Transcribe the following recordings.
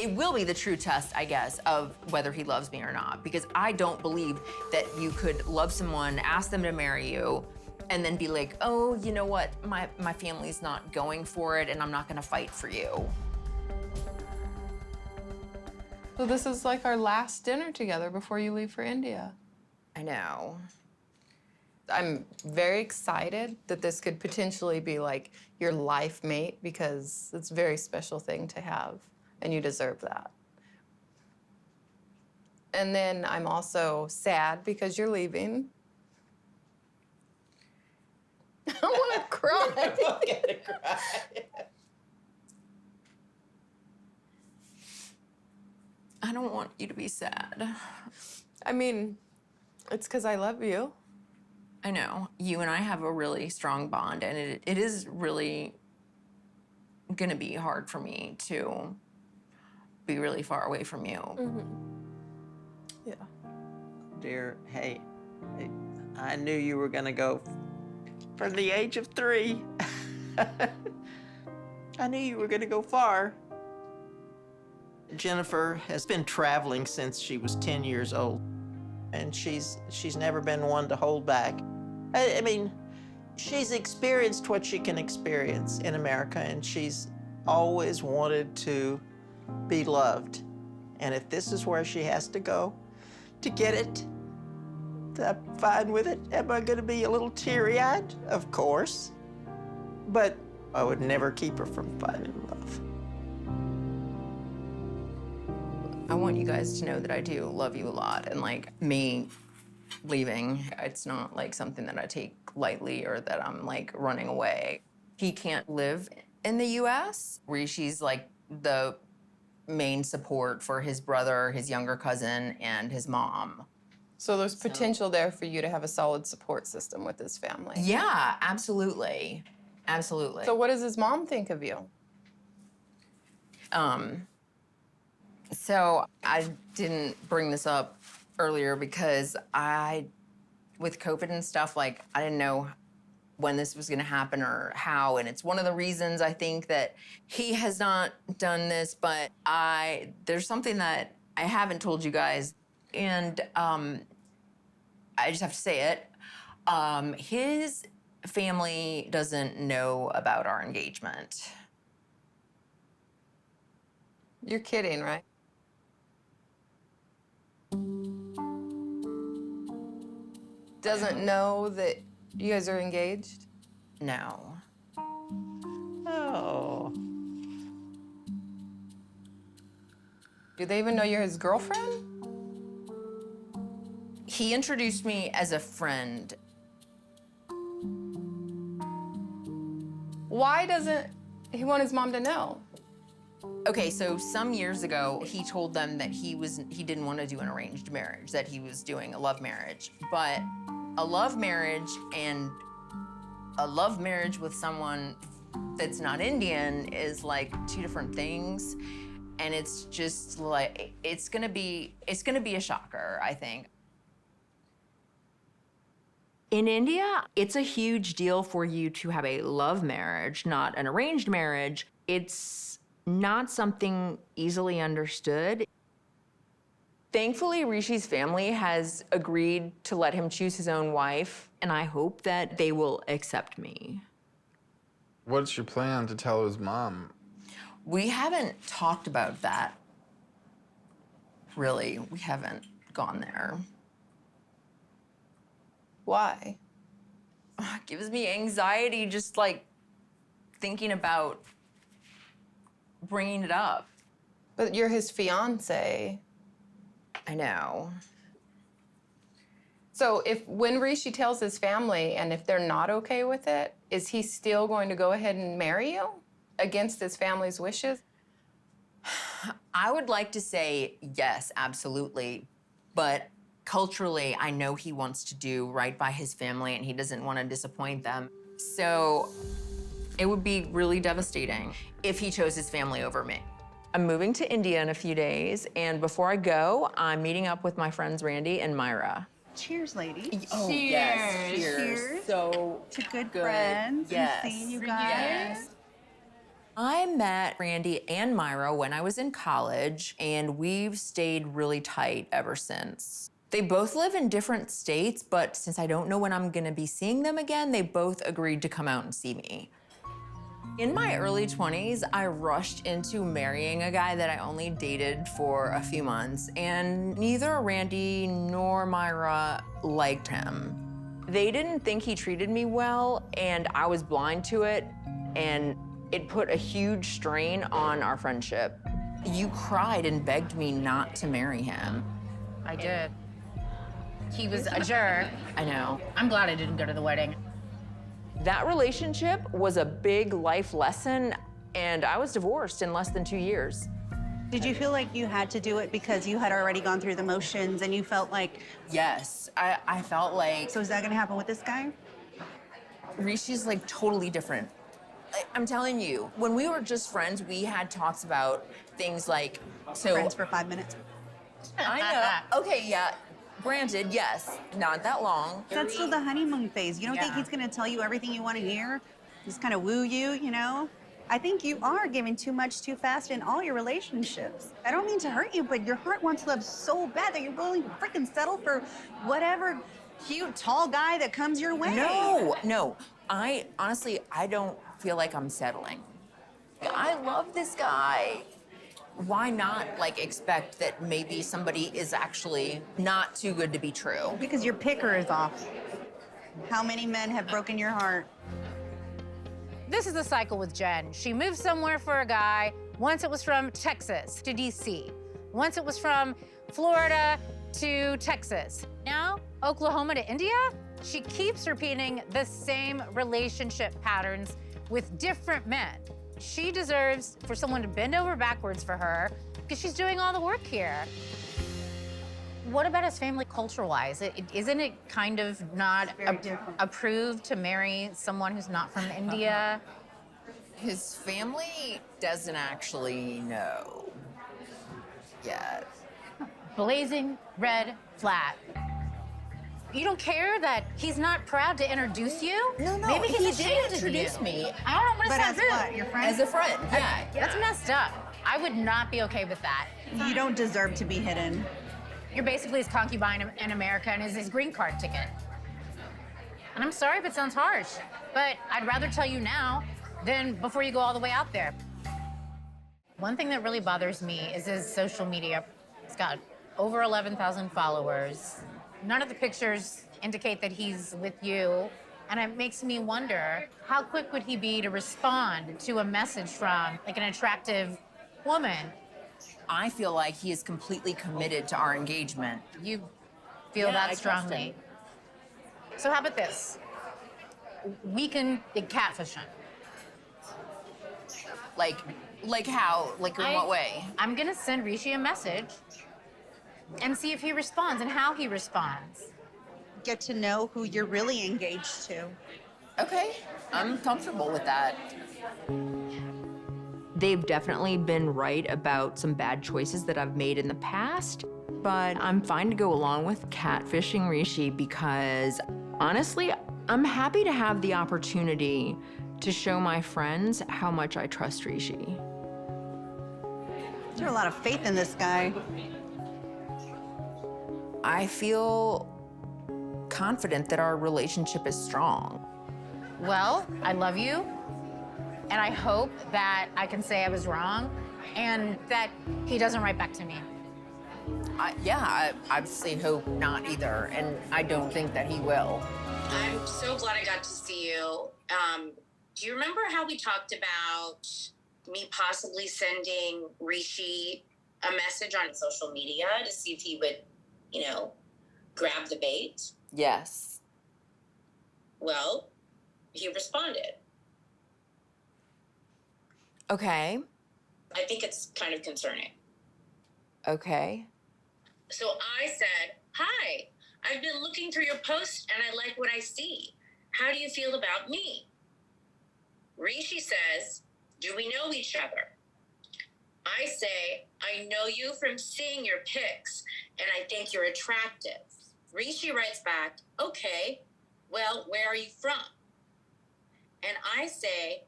it will be the true test, I guess, of whether he loves me or not. Because I don't believe that you could love someone, ask them to marry you, and then be like, oh, you know what, my family's not going for it and I'm not gonna fight for you. So this is like our last dinner together before you leave for India. I know. I'm very excited that this could potentially be like your life mate because it's a very special thing to have and you deserve that. And then I'm also sad because you're leaving. I want to cry. I'm gonna cry. I don't want you to be sad. I mean, it's because I love you. I know. You and I have a really strong bond, and it is really gonna be hard for me to be really far away from you. Mm-hmm. Yeah. Dear, hey, I knew you were gonna go from the age of 3. I knew you were gonna go far. Jennifer has been traveling since she was 10 years old, and she's never been one to hold back. I mean, she's experienced what she can experience in America, and she's always wanted to be loved. And if this is where she has to go to get it, I'm fine with it. Am I gonna be a little teary-eyed? Of course. But I would never keep her from finding love. I want you guys to know that I do love you a lot, and like me leaving, it's not like something that I take lightly or that I'm like running away. He can't live in the US. Rishi's like the main support for his brother, his younger cousin, and his mom. So there's potential there for you to have a solid support system with his family. Yeah, absolutely. Absolutely. So what does his mom think of you? So I didn't bring this up earlier because with COVID and stuff, like, I didn't know when this was gonna happen or how, and it's one of the reasons I think that he has not done this, but there's something that I haven't told you guys, and I just have to say it. His family doesn't know about our engagement. You're kidding, right? Doesn't know that you guys are engaged? No. Oh. Do they even know you're his girlfriend? He introduced me as a friend. Why doesn't he want his mom to know? Okay, so some years ago, he told them that he didn't want to do an arranged marriage, that he was doing a love marriage. But a love marriage and a love marriage with someone that's not Indian is like 2 different things. And it's just like, it's gonna be a shocker, I think. In India, it's a huge deal for you to have a love marriage, not an arranged marriage. It's not something easily understood. Thankfully, Rishi's family has agreed to let him choose his own wife, and I hope that they will accept me. What's your plan to tell his mom? We haven't talked about that, really. We haven't gone there. Why? It gives me anxiety just like thinking about bringing it up. But you're his fiance. I know. So when Rishi tells his family and if they're not okay with it, is he still going to go ahead and marry you against his family's wishes? I would like to say yes, absolutely. But culturally, I know he wants to do right by his family and he doesn't want to disappoint them. So it would be really devastating if he chose his family over me. I'm moving to India in a few days, and before I go, I'm meeting up with my friends Randy and Myra. Cheers, ladies. Oh, cheers. yes, cheers. Cheers. So To good good. friends Yes. and seeing you Yes. guys. I met Randy and Myra when I was in college, and we've stayed really tight ever since. They both live in different states, but since I don't know when I'm gonna be seeing them again, they both agreed to come out and see me. In my early 20s, I rushed into marrying a guy that I only dated for a few months, and neither Randy nor Myra liked him. They didn't think he treated me well, and I was blind to it, and it put a huge strain on our friendship. You cried and begged me not to marry him. I did. He was a jerk. I know. I'm glad I didn't go to the wedding. That relationship was a big life lesson, and I was divorced in less than 2 years. Did you feel like you had to do it because you had already gone through the motions and you felt like, Yes, I felt like so is that gonna happen with this guy? Rishi's like totally different. I'm telling you, when we were just friends, we had talks about things like, so. Friends for 5 minutes. I know. Okay, yeah. Granted, yes, not that long. That's still the honeymoon phase. You don't think Yeah. he's gonna tell you everything you wanna hear? Just kind of woo you, you know? I think you are giving too much too fast in all your relationships. I don't mean to hurt you, but your heart wants love so bad that you're willing to freaking settle for whatever cute, tall guy that comes your way. No. I honestly, I don't feel like I'm settling. I love this guy. Why not like expect that maybe somebody is actually not too good to be true? Because your picker is off. How many men have broken your heart? This is the cycle with Jen. She moved somewhere for a guy. Once it was from Texas to DC. Once it was from Florida to Texas. Now, Oklahoma to India? She keeps repeating the same relationship patterns with different men. She deserves for someone to bend over backwards for her because she's doing all the work here. What about his family culture-wise? Isn't it kind of not Very different. approved to marry someone who's not from India? His family doesn't actually know yet. Blazing red flag. You don't care that he's not proud to introduce you? No, Maybe he he's did ashamed of introduce you. me. I don't know what But does as that what? do? Your friend? As a friend, yeah. That's messed up. I would not be okay with that. You don't deserve to be hidden. You're basically his concubine in America and is his green card ticket. And I'm sorry if it sounds harsh, but I'd rather tell you now than before you go all the way out there. One thing that really bothers me is his social media. He's got over 11,000 followers. None of the pictures indicate that he's with you. And it makes me wonder, how quick would he be to respond to a message from like an attractive woman? I feel like he is completely committed to our engagement. You feel Yeah, I that trust strongly. him. So how about this? We can catfish him. Like how? Like in what way? I'm gonna send Rishi a message and see if he responds and how he responds. Get to know who you're really engaged to. Okay, I'm comfortable with that. They've definitely been right about some bad choices that I've made in the past, but I'm fine to go along with catfishing Rishi because honestly, I'm happy to have the opportunity to show my friends how much I trust Rishi. There's a lot of faith in this guy. I feel confident that our relationship is strong. Well, I love you, and I hope that I can say I was wrong and that he doesn't write back to me. I obviously hope not either, and I don't think that he will. I'm so glad I got to see you. Do you remember how we talked about me possibly sending Rishi a message on social media to see if he would, grab the bait? Yes. Well, he responded. Okay. I think it's kind of concerning. Okay. So I said, "Hi, I've been looking through your posts and I like what I see. How do you feel about me?" Rishi says, "Do we know each other?" I say, "I know you from seeing your pics and I think you're attractive." Rishi writes back, "Okay, well, where are you from?" And I say,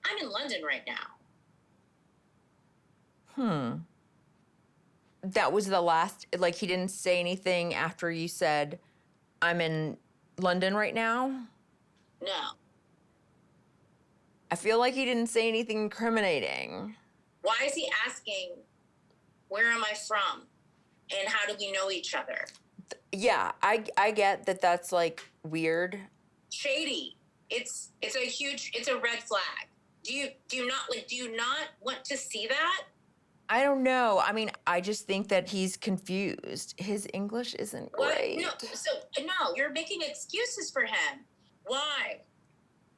I'm in London right now. That was the last, like, he didn't say anything after you said, I'm in London right now? No. I feel like he didn't say anything incriminating. Why is he asking, where am I from? And how do we know each other? Yeah, I get that that's, like, weird. Shady. It's a red flag. Do you not want to see that? I don't know. I mean, I just think that he's confused. His English isn't great. No, you're making excuses for him. Why?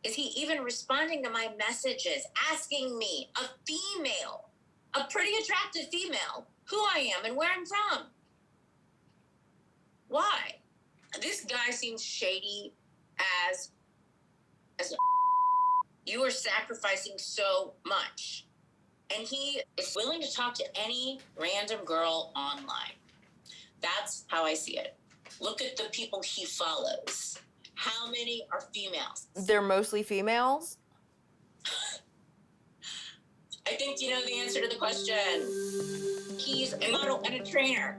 Is he even responding to my messages, asking me, a female, a pretty attractive female, who I am and where I'm from? Why? This guy seems shady as you are sacrificing so much. And he is willing to talk to any random girl online. That's how I see it. Look at the people he follows. How many are females? They're mostly females? I think you know the answer to the question. He's a model and a trainer.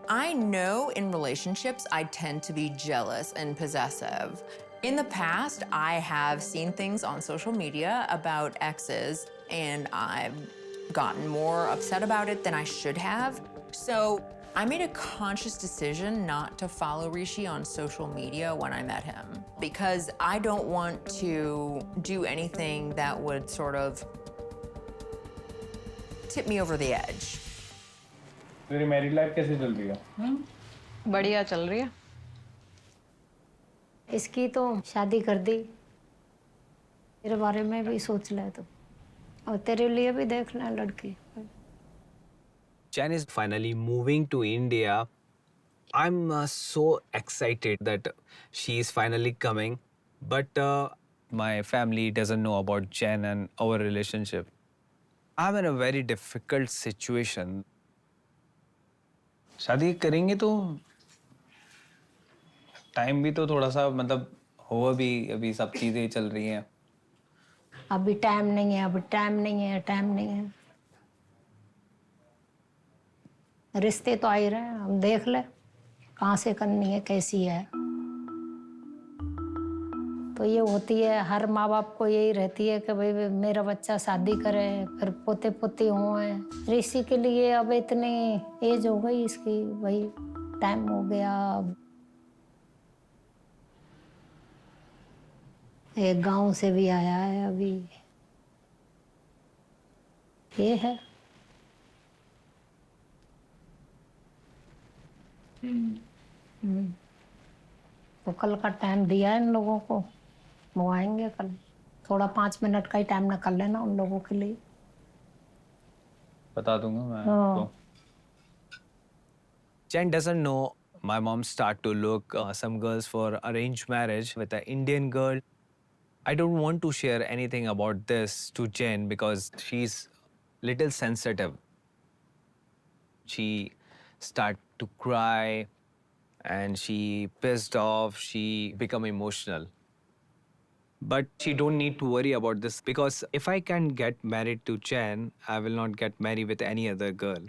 I know in relationships I tend to be jealous and possessive. In the past, I have seen things on social media about exes, and I've gotten more upset about it than I should have. So I made a conscious decision not to follow Rishi on social media when I met him, because I don't want to do anything that would sort of tip me over the edge. तेरी married life कैसे चल रही है? बढ़िया चल रही है। इसकी तो शादी कर दी, तेरे बारे में भी सोच ले तो, और तेरे लिए भी देख ले लड़की। Jen is finally moving to India. I'm so excited that she is finally coming, but my family doesn't know about Jen and our relationship. I'm in a very difficult situation. शादी करेंगे तो टाइम भी तो थोड़ा सा मतलब हो, अभी सब चीजें चल रही हैं। अभी टाइम नहीं है, अभी टाइम नहीं है, टाइम नहीं है। रिश्ते तो आ ही रहे हैं, हम देख ले कहाँ से करनी है, कैसी है। तो ये होती है, हर माँ बाप को यही रहती है कि भाई मेरा बच्चा शादी करे, फिर पोते पोती हुए। ऋषि के लिए अब इतनी एज हो गई इसकी, भाई टाइम हो गया। एक गांव से भी आया है अभी, ये है। तो कल का टाइम दिया है इन लोगों को, वो आएंगे कल। थोड़ा 5 मिनट का ही टाइम निकाल लेना उन लोगों के लिए। बता दूंगा मैं हाँ। Jen doesn't know my mom start to look some girls for arranged marriage with an Indian girl. I don't want to share anything about this to Jen because she's little sensitive. She start to cry and she pissed off, she become emotional. But she don't need to worry about this because if I can get married to Jen, I will not get married with any other girl.